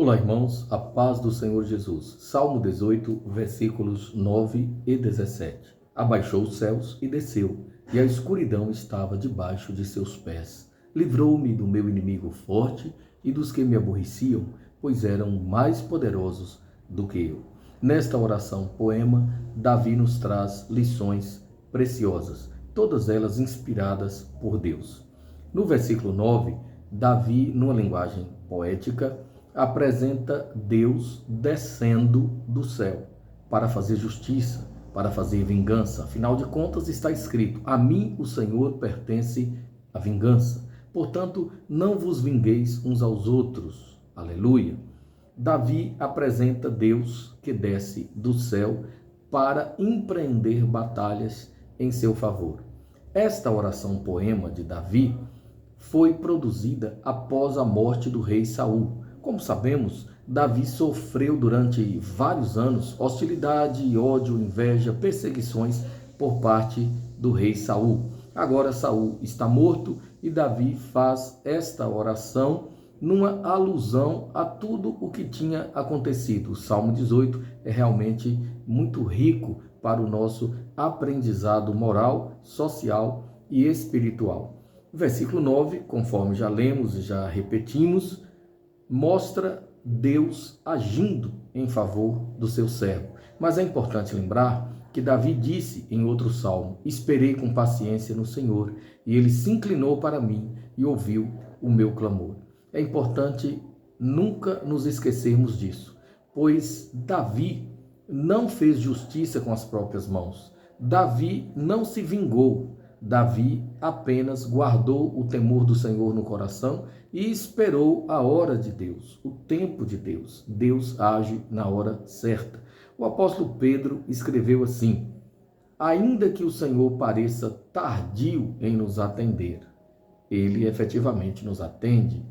Olá, irmãos, a paz do Senhor Jesus. Salmo 18, versículos 9 e 17. Abaixou os céus e desceu, e a escuridão estava debaixo de seus pés. Livrou-me do meu inimigo forte e dos que me aborreciam, pois eram mais poderosos do que eu. Nesta oração poema, Davi nos traz lições preciosas, todas elas inspiradas por Deus. No versículo 9, Davi, numa linguagem poética, apresenta Deus descendo do céu para fazer justiça, para fazer vingança. Afinal de contas, está escrito: a mim o Senhor pertence a vingança. Portanto, não vos vingueis uns aos outros. Aleluia. Davi apresenta Deus que desce do céu para empreender batalhas em seu favor. Esta oração poema de Davi foi produzida após a morte do rei Saul. Como sabemos, Davi sofreu durante vários anos hostilidade, ódio, inveja, perseguições por parte do rei Saul. Agora Saul está morto e Davi faz esta oração numa alusão a tudo o que tinha acontecido. O Salmo 18 é realmente muito rico para o nosso aprendizado moral, social e espiritual. O versículo 9, conforme já lemos e já repetimos, mostra Deus agindo em favor do seu servo. Mas é importante lembrar que Davi disse em outro salmo: esperei com paciência no Senhor, e ele se inclinou para mim e ouviu o meu clamor. É importante nunca nos esquecermos disso, pois Davi não fez justiça com as próprias mãos. Davi não se vingou. Davi apenas guardou o temor do Senhor no coração e esperou a hora de Deus, o tempo de Deus. Deus age na hora certa. O apóstolo Pedro escreveu assim: ainda que o Senhor pareça tardio em nos atender, ele efetivamente nos atende.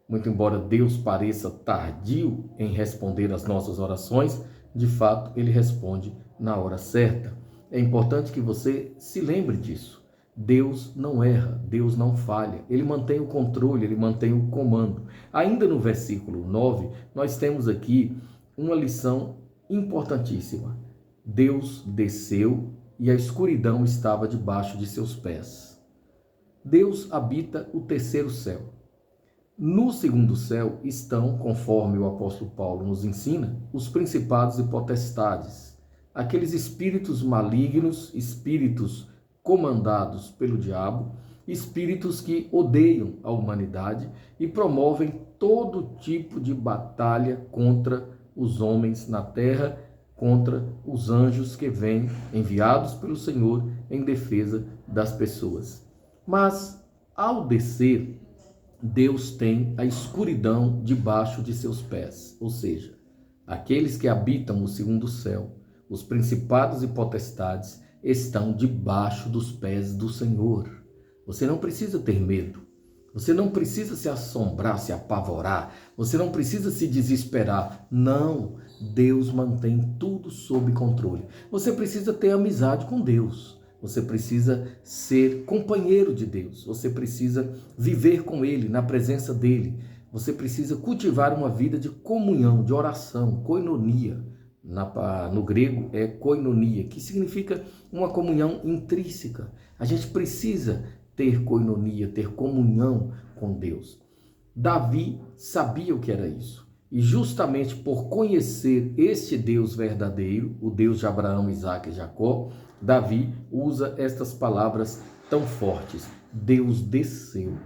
Muito embora Deus pareça tardio em responder às nossas orações, de fato ele responde na hora certa. É importante que você se lembre disso. Deus não erra, Deus não falha, Ele mantém o controle, Ele mantém o comando. Ainda no versículo 9, nós temos aqui uma lição importantíssima. Deus desceu e a escuridão estava debaixo de seus pés. Deus habita o terceiro céu. No segundo céu estão, conforme o apóstolo Paulo nos ensina, os principados e potestades, aqueles espíritos malignos, espíritos comandados pelo diabo, espíritos que odeiam a humanidade e promovem todo tipo de batalha contra os homens na terra, contra os anjos que vêm enviados pelo Senhor em defesa das pessoas. Mas, ao descer, Deus tem a escuridão debaixo de seus pés, ou seja, aqueles que habitam o segundo céu, os principados e potestades, estão debaixo dos pés do Senhor. Você não precisa ter medo. Você não precisa se assombrar, se apavorar. Você não precisa se desesperar. Não, Deus mantém tudo sob controle. Você precisa ter amizade com Deus. Você precisa ser companheiro de Deus. Você precisa viver com Ele, na presença dEle. Você precisa cultivar uma vida de comunhão, de oração, koinonia. No grego é koinonia, que significa uma comunhão intrínseca. A gente precisa ter koinonia, ter comunhão com Deus. Davi sabia o que era isso. E justamente por conhecer este Deus verdadeiro, o Deus de Abraão, Isaque e Jacó, Davi usa estas palavras tão fortes. Deus desceu,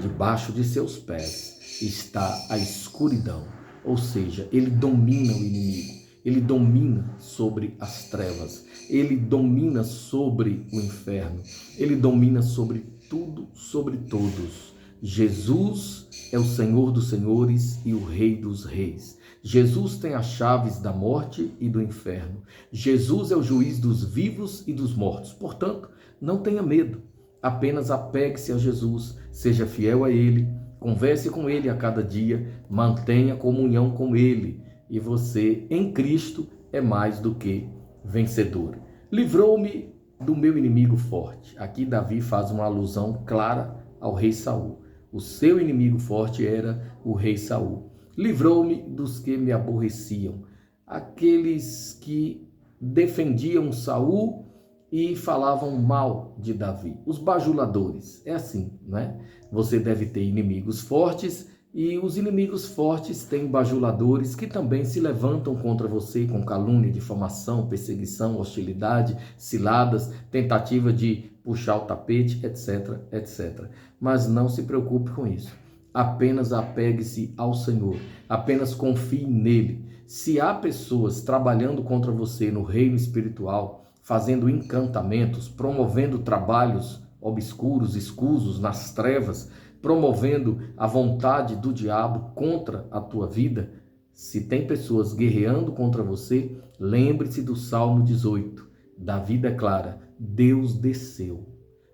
debaixo de seus pés está a escuridão. Ou seja, ele domina o inimigo. Ele domina sobre as trevas, ele domina sobre o inferno, ele domina sobre tudo, sobre todos. Jesus é o Senhor dos senhores e o Rei dos reis. Jesus tem as chaves da morte e do inferno. Jesus é o juiz dos vivos e dos mortos. Portanto, não tenha medo, apenas apegue-se a Jesus, seja fiel a Ele, converse com Ele a cada dia, mantenha comunhão com Ele. E você, em Cristo, é mais do que vencedor. Livrou-me do meu inimigo forte. Aqui Davi faz uma alusão clara ao rei Saul. O seu inimigo forte era o rei Saul. Livrou-me dos que me aborreciam, aqueles que defendiam Saul e falavam mal de Davi, os bajuladores. É assim, né? Você deve ter inimigos fortes, e os inimigos fortes têm bajuladores que também se levantam contra você com calúnia, difamação, perseguição, hostilidade, ciladas, tentativa de puxar o tapete, etc, etc. Mas não se preocupe com isso. Apenas apegue-se ao Senhor, apenas confie nele. Se há pessoas trabalhando contra você no reino espiritual, fazendo encantamentos, promovendo trabalhos obscuros, escusos, nas trevas, promovendo a vontade do diabo contra a tua vida, se tem pessoas guerreando contra você, lembre-se do Salmo 18. Davi declara: Deus desceu,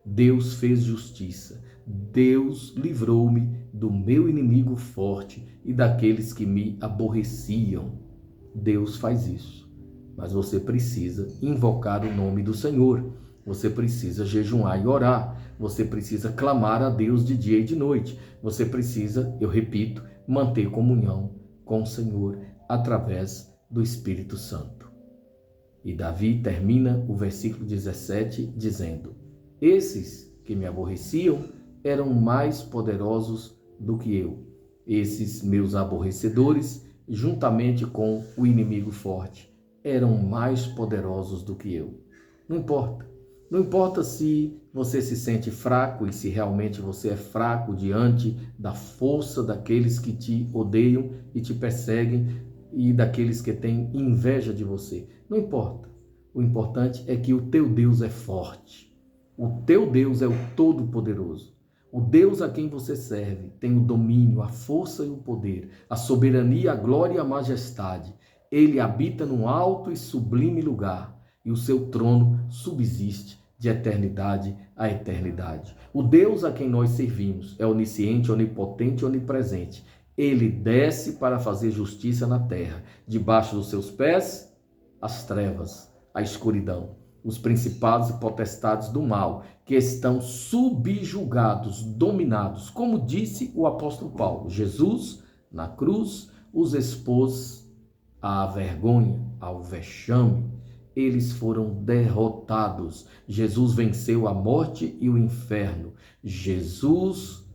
Deus fez justiça, Deus livrou-me do meu inimigo forte e daqueles que me aborreciam. Deus faz isso, mas você precisa invocar o nome do Senhor. Você precisa jejuar e orar. Você precisa clamar a Deus de dia e de noite. Você precisa, eu repito, manter comunhão com o Senhor através do Espírito Santo. E Davi termina o versículo 17 dizendo: esses que me aborreciam eram mais poderosos do que eu. Esses meus aborrecedores, juntamente com o inimigo forte, eram mais poderosos do que eu. Não importa. Não importa se você se sente fraco e se realmente você é fraco diante da força daqueles que te odeiam e te perseguem e daqueles que têm inveja de você. Não importa. O importante é que o teu Deus é forte. O teu Deus é o Todo-Poderoso. O Deus a quem você serve tem o domínio, a força e o poder, a soberania, a glória e a majestade. Ele habita num alto e sublime lugar e o seu trono subsiste de eternidade a eternidade. O Deus a quem nós servimos é onisciente, onipotente e onipresente. Ele desce para fazer justiça na terra. Debaixo dos seus pés, as trevas, a escuridão, os principados e potestades do mal, que estão subjugados, dominados. Como disse o apóstolo Paulo, Jesus, na cruz, os expôs à vergonha, ao vexame. Eles foram derrotados. Jesus venceu a morte e o inferno. Jesus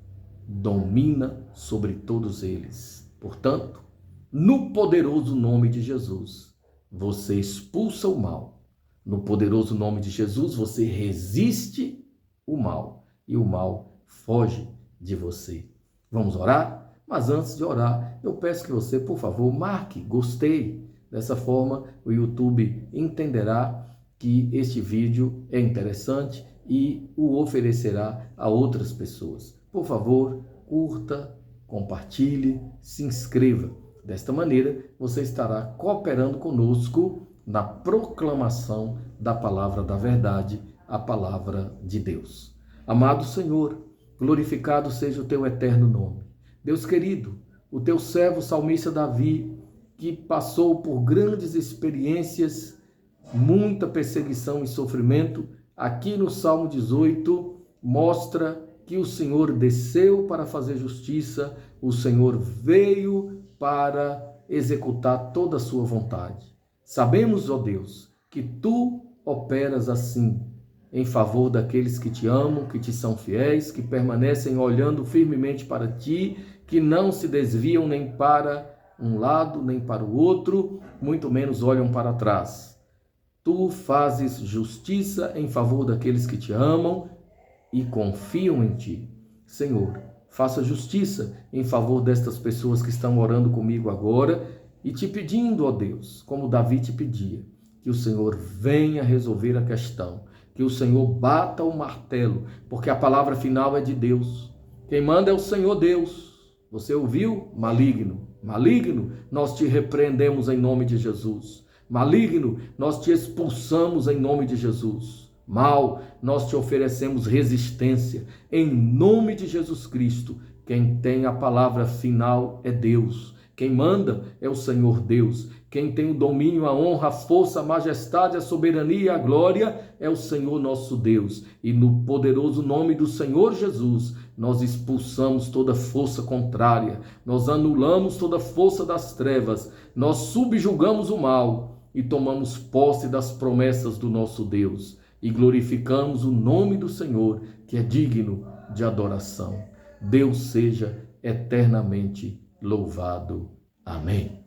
domina sobre todos eles. Portanto, no poderoso nome de Jesus, você expulsa o mal. No poderoso nome de Jesus, você resiste o mal. E o mal foge de você. Vamos orar? Mas antes de orar, eu peço que você, por favor, marque gostei. Dessa forma, o YouTube entenderá que este vídeo é interessante e o oferecerá a outras pessoas. Por favor, curta, compartilhe, se inscreva. Desta maneira, você estará cooperando conosco na proclamação da palavra da verdade, a palavra de Deus. Amado Senhor, glorificado seja o teu eterno nome. Deus querido, o teu servo salmista Davi, que passou por grandes experiências, muita perseguição e sofrimento, aqui no Salmo 18 mostra que o Senhor desceu para fazer justiça, o Senhor veio para executar toda a sua vontade. Sabemos, ó Deus, que tu operas assim, em favor daqueles que te amam, que te são fiéis, que permanecem olhando firmemente para ti, que não se desviam nem para um lado nem para o outro, muito menos olham para trás. Tu fazes justiça em favor daqueles que te amam e confiam em ti. Senhor, faça justiça em favor destas pessoas que estão orando comigo agora e te pedindo, ó Deus, como Davi te pedia, que o Senhor venha resolver a questão, que o Senhor bata o martelo, porque a palavra final é de Deus. Quem manda é o Senhor Deus. Você ouviu? Maligno. Maligno, nós te repreendemos em nome de Jesus. Maligno, nós te expulsamos em nome de Jesus. Mal, nós te oferecemos resistência em nome de Jesus Cristo. Quem tem a palavra final é Deus. Quem manda é o Senhor Deus. Quem tem o domínio, a honra, a força, a majestade, a soberania e a glória é o Senhor nosso Deus. E no poderoso nome do Senhor Jesus, nós expulsamos toda força contrária, nós anulamos toda força das trevas, nós subjugamos o mal e tomamos posse das promessas do nosso Deus. E glorificamos o nome do Senhor, que é digno de adoração. Deus seja eternamente louvado. Amém.